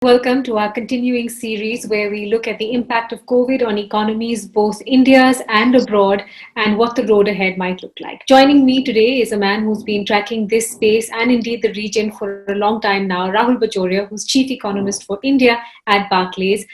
Welcome to our continuing series where we look at the impact of COVID on economies, both India's and abroad, and what the road ahead might look like. Joining me today is a man who's been tracking this space and indeed the region for a long time now, Rahul Bajoria, who's Chief Economist for India at Barclays.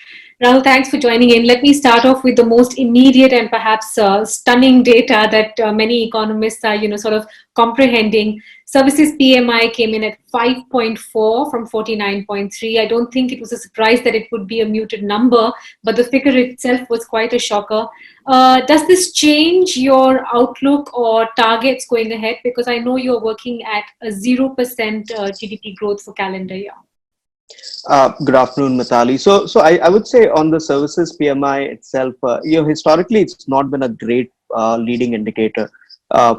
Rahul, thanks for joining in. Let me start off with the most immediate and perhaps stunning data that many economists are, sort of comprehending. Services PMI came in at 5.4 from 49.3. I don't think it was a surprise that it would be a muted number, but the figure itself was quite a shocker. Does this change your outlook or targets going ahead? Because I know you're working at a 0% GDP growth for calendar year. Good afternoon, Mitali. So I would say on the services PMI itself, historically it's not been a great leading indicator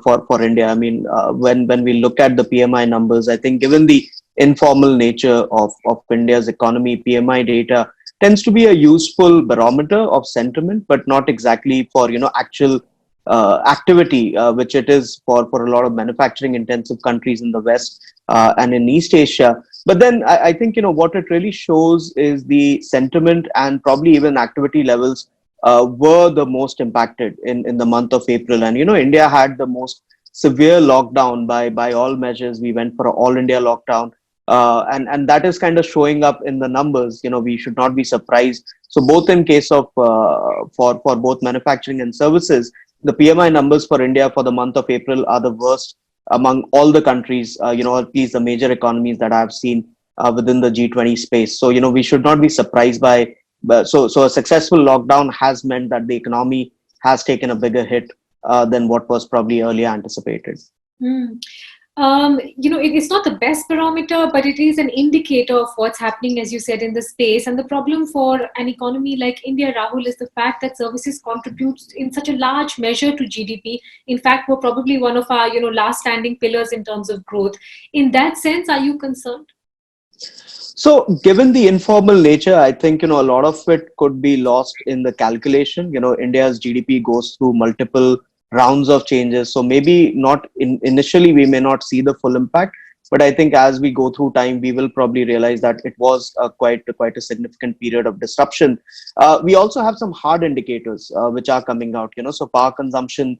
for India. I mean, when we look at the PMI numbers, I think given the informal nature of India's economy, PMI data tends to be a useful barometer of sentiment, but not exactly for actual activity, which it is for a lot of manufacturing intensive countries in the West and in East Asia. But then I think what it really shows is the sentiment and probably even activity levels were the most impacted in the month of April. And India had the most severe lockdown by all measures. We went for an all India lockdown, and that is kind of showing up in the numbers. We should not be surprised. So both in case of for both manufacturing and services, the PMI numbers for India for the month of April are the worst among all the countries, or at least the major economies that I've seen within the G20 space. So, we should not be surprised by, so a successful lockdown has meant that the economy has taken a bigger hit than what was probably earlier anticipated. Mm. It's not the best barometer, but it is an indicator of what's happening, as you said, in the space. And the problem for an economy like India, Rahul, is the fact that services contribute in such a large measure to GDP. In fact, we're probably one of our, last standing pillars in terms of growth. In that sense, are you concerned? So, given the informal nature, I think a lot of it could be lost in the calculation. India's GDP goes through multiple rounds of changes, so maybe not initially we may not see the full impact, but I think as we go through time, we will probably realize that it was quite a significant period of disruption. We also have some hard indicators which are coming out. So power consumption.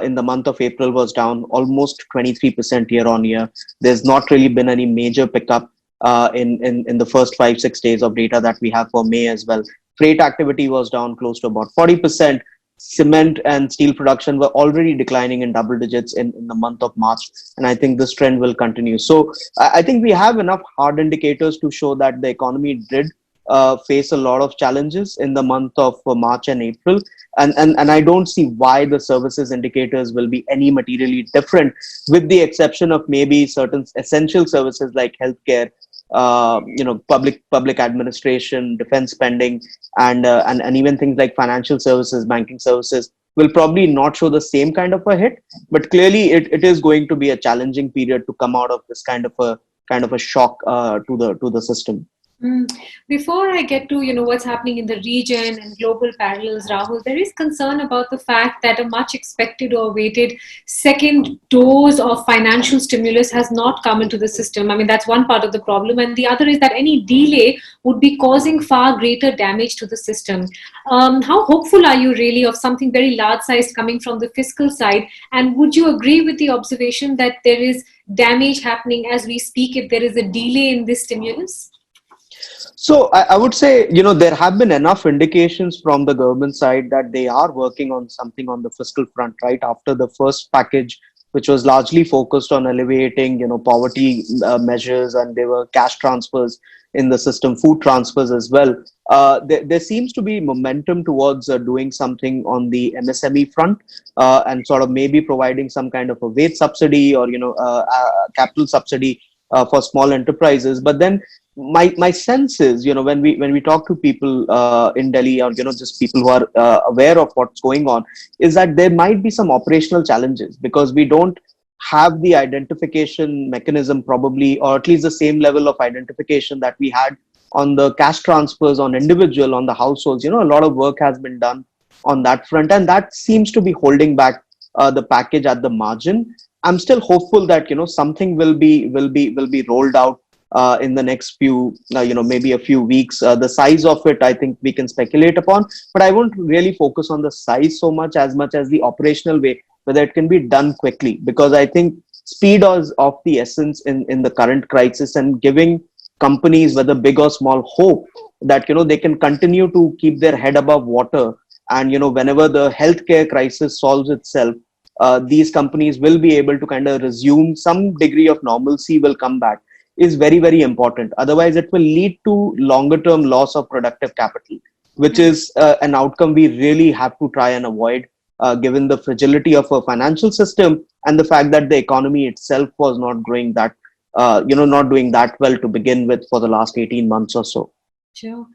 In the month of April was down almost 23% year on year. There's not really been any major pickup in the first 5-6 days of data that we have for May as well. Freight activity was down close to about 40%. Cement and steel production were already declining in double digits in the month of March, and I think this trend will continue. So I think we have enough hard indicators to show that the economy did face a lot of challenges in the month of March and April, and I don't see why the services indicators will be any materially different, with the exception of maybe certain essential services like healthcare, public administration, defense spending, and even things like financial services, banking services will probably not show the same kind of a hit. But clearly, it is going to be a challenging period to come out of this kind of a shock to the system. Mm. Before I get to what's happening in the region and global parallels, Rahul, there is concern about the fact that a much expected or awaited second dose of financial stimulus has not come into the system. I mean, that's one part of the problem, and the other is that any delay would be causing far greater damage to the system. How hopeful are you really of something very large sized coming from the fiscal side? And would you agree with the observation that there is damage happening as we speak if there is a delay in this stimulus? So I would say, there have been enough indications from the government side that they are working on something on the fiscal front, right? After the first package, which was largely focused on alleviating, poverty measures, and there were cash transfers in the system, food transfers as well. There seems to be momentum towards doing something on the MSME front, and sort of maybe providing some kind of a wage subsidy or, capital subsidy for small enterprises. But then my sense is, when we talk to people in Delhi, or just people who are aware of what's going on, is that there might be some operational challenges because we don't have the identification mechanism probably, or at least the same level of identification that we had on the cash transfers on individual, on the households. A lot of work has been done on that front, and that seems to be holding back the package at the margin. I'm still hopeful that something will be rolled out in the next few, maybe a few weeks. The size of it, I think we can speculate upon, but I won't really focus on the size so much as the operational way, whether it can be done quickly, because I think speed is of the essence in the current crisis, and giving companies, whether big or small, hope that they can continue to keep their head above water. And whenever the healthcare crisis solves itself, these companies will be able to kind of resume some degree of normalcy, will come back, is very, very important. Otherwise, it will lead to longer term loss of productive capital, which is an outcome we really have to try and avoid, given the fragility of a financial system and the fact that the economy itself was not growing that, not doing that well to begin with for the last 18 months or so. Sure.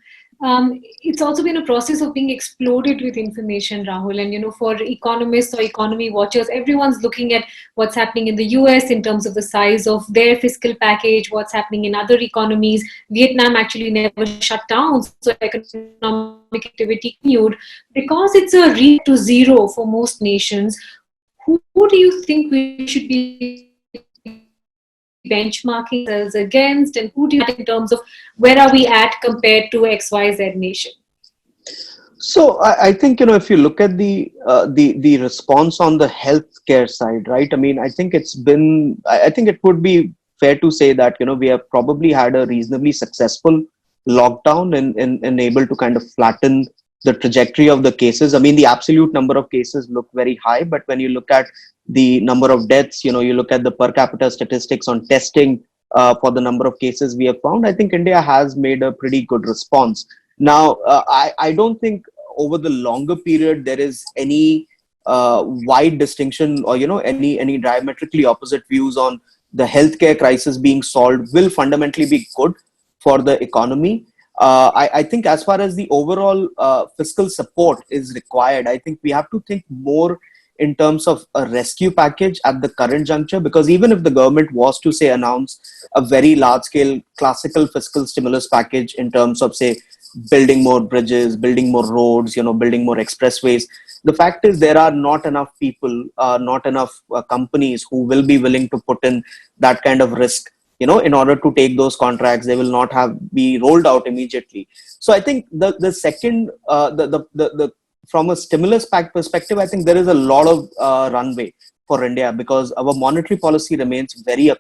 It's also been a process of being exploded with information, Rahul. And, for economists or economy watchers, everyone's looking at what's happening in the US in terms of the size of their fiscal package, what's happening in other economies. Vietnam actually never shut down, so economic activity continued. Because it's a reset to zero for most nations, who do you think we should be benchmarking ourselves against, and who do you in terms of where are we at compared to XYZ nation? So I think if you look at the response on the healthcare side, right? I mean, I think I think it would be fair to say that we have probably had a reasonably successful lockdown and able to kind of flatten the trajectory of the cases. I mean, the absolute number of cases look very high, but when you look at the number of deaths, you look at the per capita statistics on testing, for the number of cases we have found, I think India has made a pretty good response. Now, I don't think over the longer period there is any wide distinction, or any diametrically opposite views on the healthcare crisis being solved will fundamentally be good for the economy. I think as far as the overall fiscal support is required, I think we have to think more in terms of a rescue package at the current juncture, because even if the government was to, say, announce a very large scale classical fiscal stimulus package in terms of, say, building more bridges, building more roads, building more expressways, the fact is there are not enough people, not enough companies who will be willing to put in that kind of risk, in order to take those contracts. They will not be rolled out immediately. So I think the second, the from a stimulus pack perspective, I think there is a lot of runway for India, because our monetary policy remains very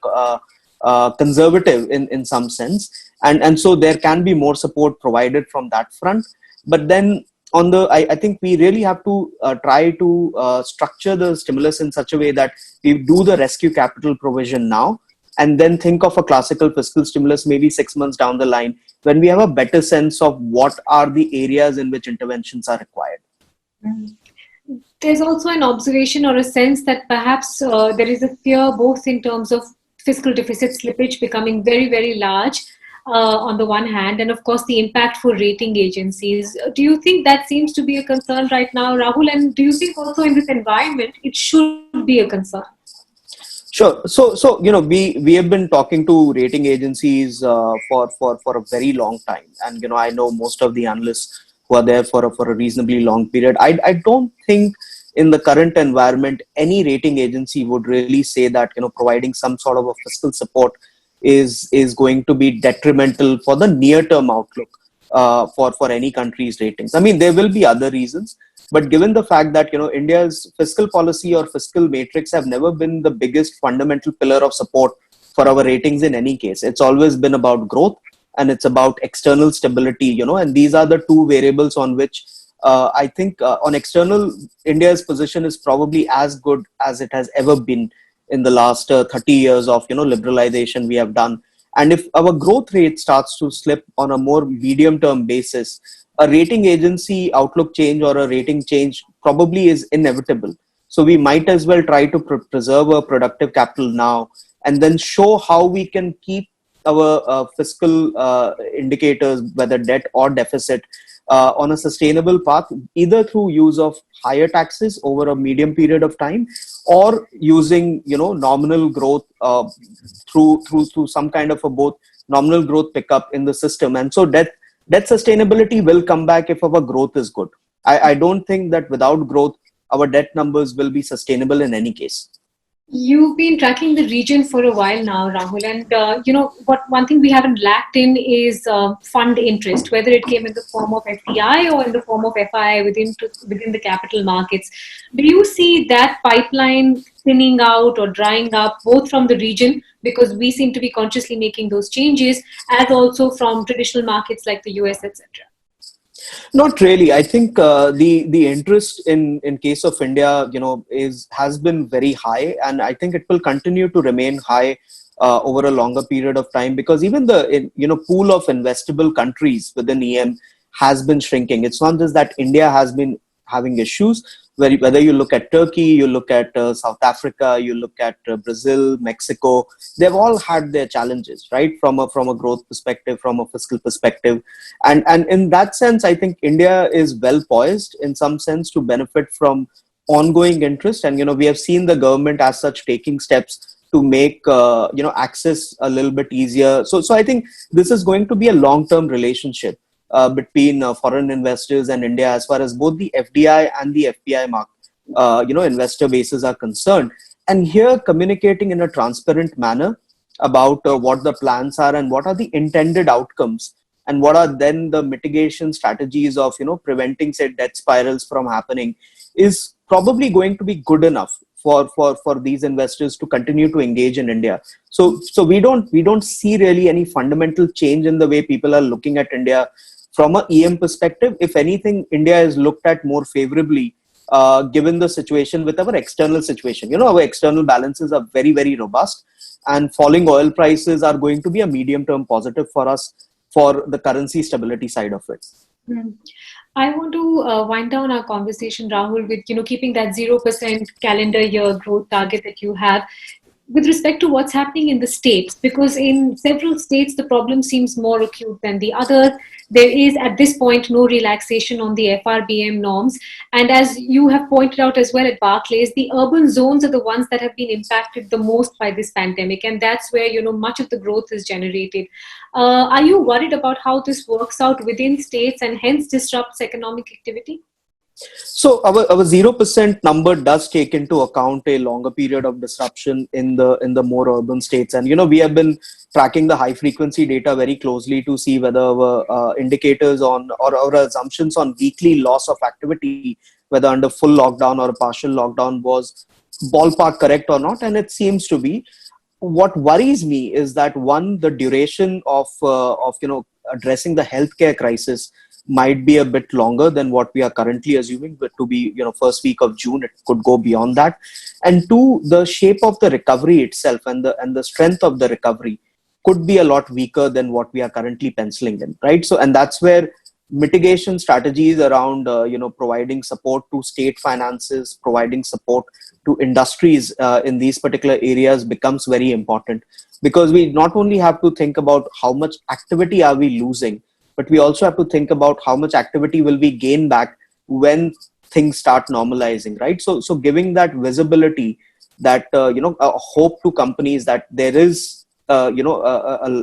conservative in some sense, and so there can be more support provided from that front. But then I think we really have to try to structure the stimulus in such a way that we do the rescue capital provision now, and then think of a classical fiscal stimulus maybe 6 months down the line, when we have a better sense of what are the areas in which interventions are required. There's also an observation or a sense that perhaps there is a fear, both in terms of fiscal deficit slippage becoming very, very large on the one hand, and of course the impact for rating agencies. Do you think that seems to be a concern right now, Rahul? And do you think also in this environment it should be a concern? Sure. So we have been talking to rating agencies for a very long time, and I know most of the analysts who are there for a reasonably long period. I don't think in the current environment any rating agency would really say that providing some sort of a fiscal support is going to be detrimental for the near term outlook for any country's ratings. I mean, there will be other reasons, but given the fact that India's fiscal policy or fiscal matrix have never been the biggest fundamental pillar of support for our ratings in any case, it's always been about growth and it's about external stability, and these are the two variables on which I think on external, India's position is probably as good as it has ever been in the last 30 years of liberalization we have done. And if our growth rate starts to slip on a more medium term basis, a rating agency outlook change or a rating change probably is inevitable. So we might as well try to preserve a productive capital now, and then show how we can keep our fiscal indicators, whether debt or deficit, on a sustainable path, either through use of higher taxes over a medium period of time, or using nominal growth through some kind of a both nominal growth pickup in the system. And so debt sustainability will come back if our growth is good. I don't think that without growth our debt numbers will be sustainable in any case. You've been tracking the region for a while now, Rahul, and what one thing we haven't lacked in is fund interest, whether it came in the form of FDI or in the form of FII within the capital markets. Do you see that pipeline thinning out or drying up, both from the region, because we seem to be consciously making those changes, as also from traditional markets like the US, etc.? Not really. I think the interest in case of India, is has been very high, and I think it will continue to remain high over a longer period of time, because even the pool of investable countries within EM has been shrinking. It's not just that India has been having issues. Whether you look at Turkey, you look at South Africa, you look at Brazil, Mexico, they've all had their challenges, right? From a growth perspective, from a fiscal perspective, and in that sense, I think India is well poised in some sense to benefit from ongoing interest. And we have seen the government as such taking steps to make access a little bit easier. So I think this is going to be a long term relationship between foreign investors and India, as far as both the FDI and the FPI investor bases are concerned. And here, communicating in a transparent manner about what the plans are and what are the intended outcomes, and what are then the mitigation strategies of preventing said debt spirals from happening, is probably going to be good enough for these investors to continue to engage in India. So we don't see really any fundamental change in the way people are looking at India from a EM perspective. If anything, India is looked at more favorably, given the situation with our external situation. Our external balances are very, very robust, and falling oil prices are going to be a medium term positive for us for the currency stability side of it. Hmm. I want to wind down our conversation, Rahul, with keeping that 0% calendar year growth target that you have with respect to what's happening in the states, because in several states the problem seems more acute than the other. There is at this point no relaxation on the FRBM norms, and as you have pointed out as well at Barclays, the urban zones are the ones that have been impacted the most by this pandemic, and that's where much of the growth is generated. Are you worried about how this works out within states and hence disrupts economic activity? So our 0% number does take into account a longer period of disruption in the more urban states. And we have been tracking the high frequency data very closely to see whether our indicators on, or our assumptions on weekly loss of activity, whether under full lockdown or a partial lockdown, was ballpark correct or not. And it seems to be. What worries me is that, one, the duration of addressing the healthcare crisis might be a bit longer than what we are currently assuming, but to be first week of June, it could go beyond that. And two, the shape of the recovery itself and the strength of the recovery could be a lot weaker than what we are currently penciling in, right? So, and that's where mitigation strategies around providing support to state finances, providing support to industries in these particular areas becomes very important, because we not only have to think about how much activity are we losing, but we also have to think about how much activity will we gain back when things start normalizing, right? So giving that visibility, that a hope to companies that there is a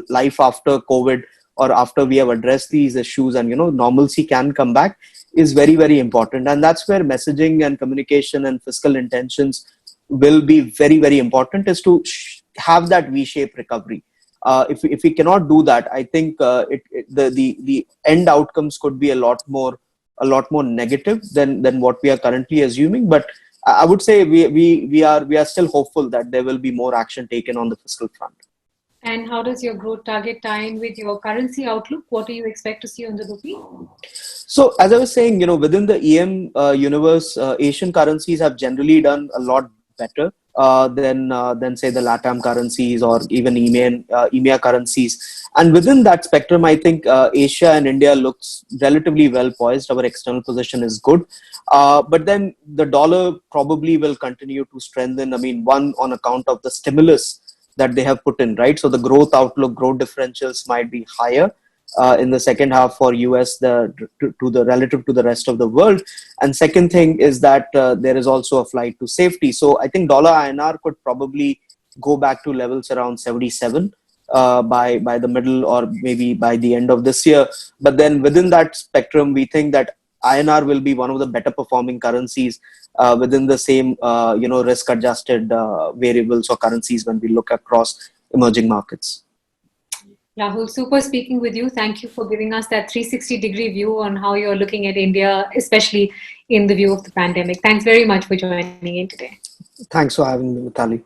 life after COVID, or after we have addressed these issues, and normalcy can come back, is very, very important. And that's where messaging and communication and fiscal intentions will be very, very important, is to have that V-shaped recovery. If we cannot do that, I think the end outcomes could be a lot more negative than what we are currently assuming. But I would say we are still hopeful that there will be more action taken on the fiscal front. And how does your growth target tie in with your currency outlook? What do you expect to see on the rupee? So, as I was saying, within the EM universe, Asian currencies have generally done a lot better than say the LATAM currencies, or even EMEA currencies. And within that spectrum, I think Asia and India looks relatively well poised. Our external position is good, but then the dollar probably will continue to strengthen. I mean, one, on account of the stimulus that they have put in, right? So the growth outlook, growth differentials might be higher in the second half for US to the relative to the rest of the world. And second thing is that there is also a flight to safety. So I think dollar INR could probably go back to levels around 77 by the middle, or maybe by the end of this year. But then within that spectrum, we think that INR will be one of the better performing currencies within the same risk adjusted variables or currencies when we look across emerging markets. Rahul, super speaking with you. Thank you for giving us that 360-degree view on how you're looking at India, especially in the view of the pandemic. Thanks very much for joining in today. Thanks for having me, Mitali.